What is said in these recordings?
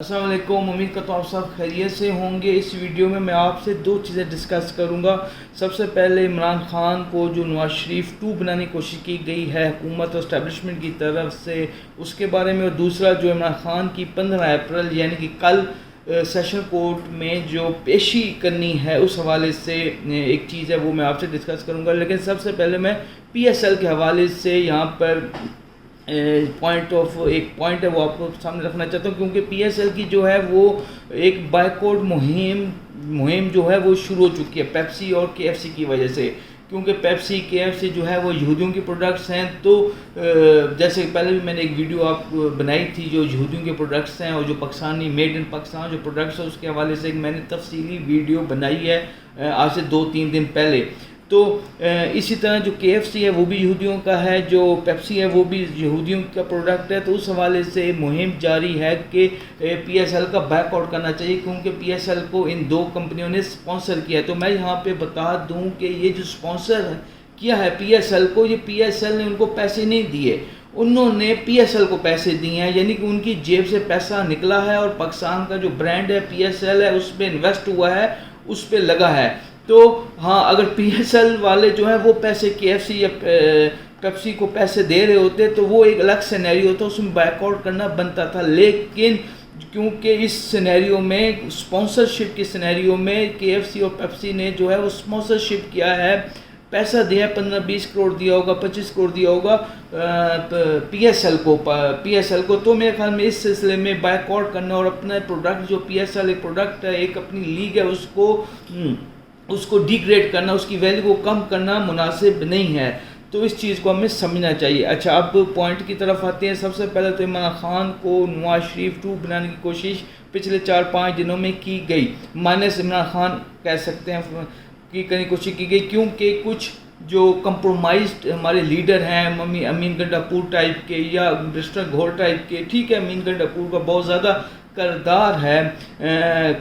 السلام علیکم، امید کرتا ہوں آپ سب خیریت سے ہوں گے۔ اس ویڈیو میں آپ سے دو چیزیں ڈسکس کروں گا۔ سب سے پہلے عمران خان کو جو نواز شریف 2 بنانے کی کوشش کی گئی ہے حکومت اور اسٹیبلشمنٹ کی طرف سے، اس کے بارے میں، اور دوسرا جو عمران خان کی 15 اپریل یعنی کہ کل سیشن کورٹ میں جو پیشی کرنی ہے اس حوالے سے ایک چیز ہے، وہ میں آپ سے ڈسکس کروں گا۔ لیکن سب سے پہلے میں پی ایس ایل کے حوالے سے یہاں پر ایک پوائنٹ ہے وہ آپ کو سامنے رکھنا چاہتا ہوں، کیونکہ پی ایس ایل کی جو ہے وہ ایک بائیکاٹ مہم جو ہے وہ شروع ہو چکی ہے پیپسی اور کے ایف سی کی وجہ سے، کیونکہ پیپسی کے ایف سی جو ہے وہ یہودیوں کی پروڈکٹس ہیں۔ تو جیسے پہلے بھی میں نے ایک ویڈیو آپ بنائی تھی جو یہودیوں کے پروڈکٹس ہیں اور جو پاکستانی میڈ ان پاکستان جو پروڈکٹس ہیں، اس کے حوالے سے میں نے تفصیلی ویڈیو بنائی ہے آج سے 2-3 دن پہلے۔ تو اسی طرح جو کے ایف سی ہے وہ بھی یہودیوں کا ہے، جو پیپسی ہے وہ بھی یہودیوں کا پروڈکٹ ہے۔ تو اس حوالے سے مہم جاری ہے کہ پی ایس ایل کا بیک آؤٹ کرنا چاہیے، کیونکہ پی ایس ایل کو ان 2 کمپنیوں نے سپانسر کیا ہے۔ تو میں یہاں پہ بتا دوں کہ یہ جو سپانسر کیا ہے پی ایس ایل کو، یہ پی ایس ایل نے ان کو پیسے نہیں دیے، انہوں نے پی ایس ایل کو پیسے دیے ہیں، یعنی کہ ان کی جیب سے پیسہ نکلا ہے اور پاکستان کا جو برانڈ ہے پی ایس ایل ہے اس پہ انویسٹ ہوا ہے، اس پہ لگا ہے۔ تو ہاں، اگر پی ایس ایل والے جو ہیں وہ پیسے کے ایف سی یا پیپسی کو پیسے دے رہے ہوتے تو وہ ایک الگ سینیریو ہوتا، اس میں بیک آؤٹ کرنا بنتا تھا۔ لیکن کیونکہ اس سینیریو میں اسپانسرشپ کے سینیریو میں کے ایف سی اور پیپسی نے جو ہے وہ اسپانسرشپ کیا ہے، پیسہ دیا ہے، 15-20 کروڑ دیا ہوگا، 25 کروڑ دیا ہوگا پی ایس ایل کو۔ تو میرے خیال میں اس سلسلے میں بیک آؤٹ کرنا اور اپنا پروڈکٹ جو پی ایس ایل ایک پروڈکٹ ہے، ایک اپنی لیگ ہے، اس کو ڈی گریڈ کرنا، اس کی ویلیو کو کم کرنا مناسب نہیں ہے۔ تو اس چیز کو ہمیں سمجھنا چاہیے۔ اچھا، اب پوائنٹ کی طرف آتے ہیں۔ سب سے پہلے تو عمران خان کو نواز شریف 2 بنانے کی کوشش پچھلے 4-5 دنوں میں کی گئی، مائنس عمران خان کہہ سکتے ہیں کی کرنے کی کوشش کی گئی، کیونکہ کچھ جو کمپرومائزڈ ہمارے لیڈر ہیں، امین گنڈاپور ٹائپ کے یا برسٹر گھور ٹائپ کے، ٹھیک ہے امین گنڈاپور کا بہت زیادہ کردار ہے،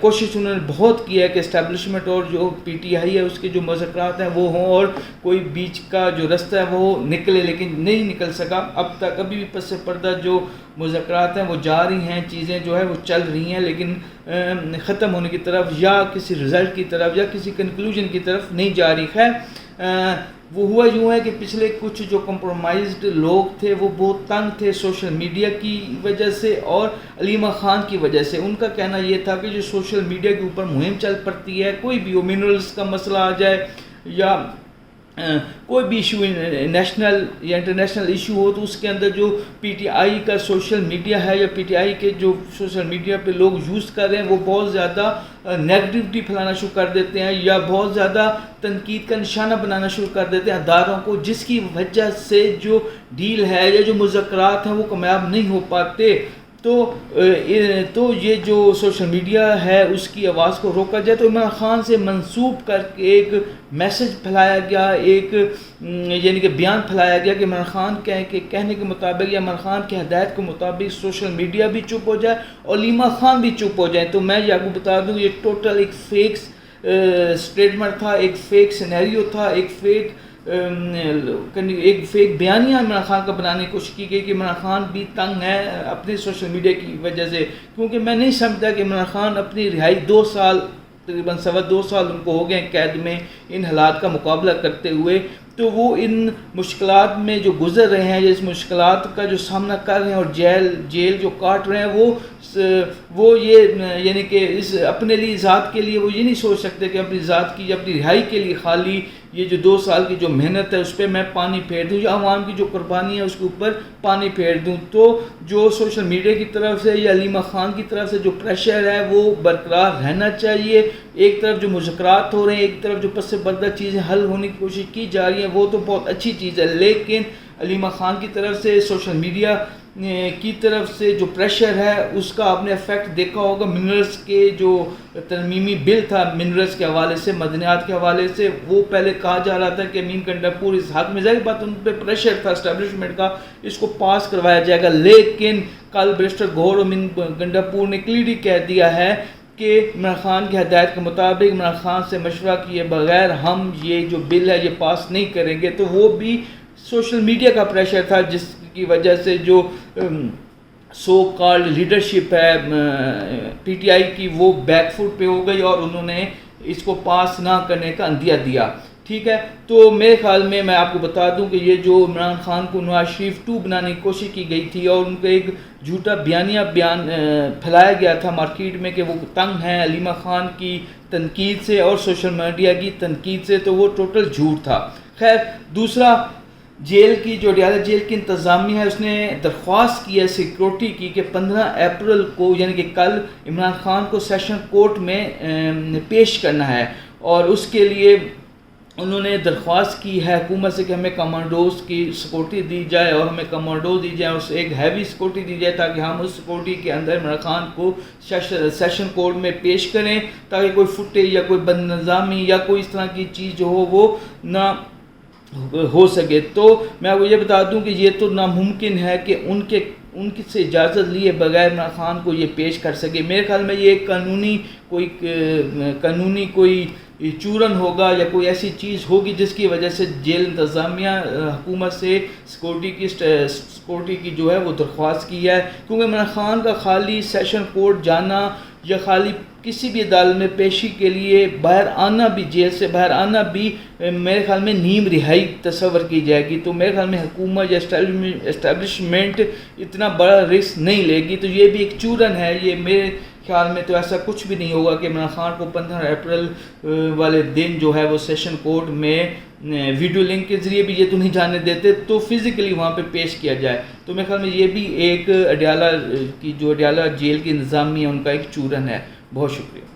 کوشش انہوں نے بہت کی ہے کہ اسٹیبلشمنٹ اور جو پی ٹی آئی ہے اس کے جو مذاکرات ہیں وہ ہوں اور کوئی بیچ کا جو رستہ ہے وہ نکلے، لیکن نہیں نکل سکا اب تک۔ ابھی بھی پس پردہ جو مذاکرات ہیں وہ جاری ہیں، چیزیں جو ہے وہ چل رہی ہیں، لیکن ختم ہونے کی طرف یا کسی رزلٹ کی طرف یا کسی کنکلوژن کی طرف نہیں جا رہی۔ خیر، وہ ہوا یوں ہے کہ پچھلے کچھ جو کمپرومائزڈ لوگ تھے وہ بہت تنگ تھے سوشل میڈیا کی وجہ سے اور علیمہ خان کی وجہ سے۔ ان کا کہنا یہ تھا کہ جو سوشل میڈیا کے اوپر مہم چل پڑتی ہے، کوئی بھی ہو، منرلز کا مسئلہ آ جائے یا کوئی بھی ایشو نیشنل یا انٹرنیشنل ایشو ہو، تو اس کے اندر جو پی ٹی آئی کا سوشل میڈیا ہے یا پی ٹی آئی کے جو سوشل میڈیا پہ لوگ یوز کر رہے ہیں وہ بہت زیادہ نیگیٹیوٹی پھیلانا شروع کر دیتے ہیں یا بہت زیادہ تنقید کا نشانہ بنانا شروع کر دیتے ہیں اداروں کو، جس کی وجہ سے جو ڈیل ہے یا جو مذاکرات ہیں وہ کامیاب نہیں ہو پاتے۔ تو یہ جو سوشل میڈیا ہے اس کی آواز کو روکا جائے۔ تو عمران خان سے منسوب کر کے ایک میسج پھیلایا گیا، ایک یعنی کہ بیان پھیلایا گیا کہ عمران خان کے کہنے کے مطابق یا عمران خان کی ہدایت کے مطابق سوشل میڈیا بھی چپ ہو جائے اور علیمہ خان بھی چپ ہو جائے۔ تو میں یہ آپ کو بتا دوں یہ ٹوٹل ایک فیک سٹیٹمنٹ تھا، ایک فیک سینیریو تھا، ایک فیک بیانیہ عمران خان کا بنانے کی کوشش کی گئی کہ عمران خان بھی تنگ ہے اپنے سوشل میڈیا کی وجہ سے، کیونکہ میں نہیں سمجھتا کہ عمران خان اپنی رہائی 2 سال تقریباً 2.25 سال ان کو ہو گئے قید میں ان حالات کا مقابلہ کرتے ہوئے، تو وہ ان مشکلات میں جو گزر رہے ہیں، اس مشکلات کا جو سامنا کر رہے ہیں اور جیل جو کاٹ رہے ہیں، وہ یہ یعنی کہ اس اپنے لیے ذات کے لیے وہ یہ نہیں سوچ سکتے کہ اپنی ذات کی اپنی رہائی کے لیے خالی یہ جو 2 سال کی جو محنت ہے اس پہ میں پانی پھیر دوں یا عوام کی جو قربانی ہے اس کے اوپر پانی پھیر دوں۔ تو جو سوشل میڈیا کی طرف سے یا علیمہ خان کی طرف سے جو پریشر ہے وہ برقرار رہنا چاہیے۔ ایک طرف جو مذاکرات ہو رہے ہیں، ایک طرف جو پس پردہ چیزیں حل ہونے کی کوشش کی جا رہی ہیں، وہ تو بہت اچھی چیز ہے، لیکن علیمہ خان کی طرف سے سوشل میڈیا کی طرف سے جو پریشر ہے اس کا آپ نے ایفیکٹ دیکھا ہوگا۔ منرلز کے جو ترمیمی بل تھا منرلز کے حوالے سے، معدنیات کے حوالے سے، وہ پہلے کہا جا رہا تھا کہ امین گنڈاپور اس حق میں، ظاہر بات ان پہ پریشر تھا اسٹیبلشمنٹ کا، اس کو پاس کروایا جائے گا، لیکن کل برسٹر گھور اور امین گنڈاپور نے کلیئرلی کہہ دیا ہے کہ عمران خان کی ہدایت کے مطابق عمران خان سے مشورہ کیے بغیر ہم یہ جو بل ہے یہ پاس نہیں کریں گے۔ تو وہ بھی سوشل میڈیا کا پریشر تھا جس کی وجہ سے جو سو کالڈ لیڈرشپ ہے پی ٹی آئی کی وہ بیک فٹ پہ ہو گئی اور انہوں نے اس کو پاس نہ کرنے کا عندیہ دیا. ٹھیک ہے, تو میرے خیال میں آپ کو بتا دوں کہ یہ جو عمران خان کو نواز شریف 2 بنانے کی کوشش کی گئی تھی اور ان کو ایک جھوٹا بیان پھیلایا گیا تھا مارکیٹ میں کہ وہ تنگ ہیں علیمہ خان کی تنقید سے اور سوشل میڈیا کی تنقید سے, تو وہ ٹوٹل جھوٹ تھا. خیر, دوسرا جیل کی جو اڈیالہ جیل کی انتظامیہ ہے اس نے درخواست کی ہے سیکورٹی کی کہ 15 اپریل کو یعنی کہ کل عمران خان کو سیشن کورٹ میں پیش کرنا ہے, اور اس کے لیے انہوں نے درخواست کی ہے حکومت سے کہ ہمیں کمانڈوز کی سیکورٹی دی جائے اور ہمیں کمانڈو دی جائے, اس ایک ہیوی سیکورٹی دی جائے تاکہ ہم اس سیکورٹی کے اندر عمران خان کو سیشن کورٹ میں پیش کریں تاکہ کوئی فوٹیج یا کوئی بد نظامی یا کوئی اس طرح کی چیز جو ہو وہ نہ ہو سکے. تو میں آپ کو یہ بتا دوں کہ یہ تو ناممکن ہے کہ ان کی سے اجازت لیے بغیر عمران خان کو یہ پیش کر سکے. میرے خیال میں یہ قانونی کوئی چورن ہوگا یا کوئی ایسی چیز ہوگی جس کی وجہ سے جیل انتظامیہ حکومت سے سیکورٹی کی جو ہے وہ درخواست کی ہے, کیونکہ عمران خان کا خالی سیشن کورٹ جانا یا خالی کسی بھی عدالت میں پیشی کے لیے باہر آنا بھی, جیل سے باہر آنا بھی میرے خیال میں نیم رہائی تصور کی جائے گی. تو میرے خیال میں حکومت یا اسٹیبلشمنٹ اتنا بڑا رسک نہیں لے گی, تو یہ بھی ایک چورن ہے. یہ میرے خیال میں تو ایسا کچھ بھی نہیں ہوگا کہ عمران خان کو 15 اپریل والے دن جو ہے وہ سیشن کورٹ میں ویڈیو لنک کے ذریعے بھی یہ تو نہیں جانے دیتے تو فزیکلی وہاں پہ پیش کیا جائے. تو میرے خیال میں یہ بھی ایک اڈیالہ جیل کی انتظامیہ ان کا ایک چورن ہے. بہت شکریہ.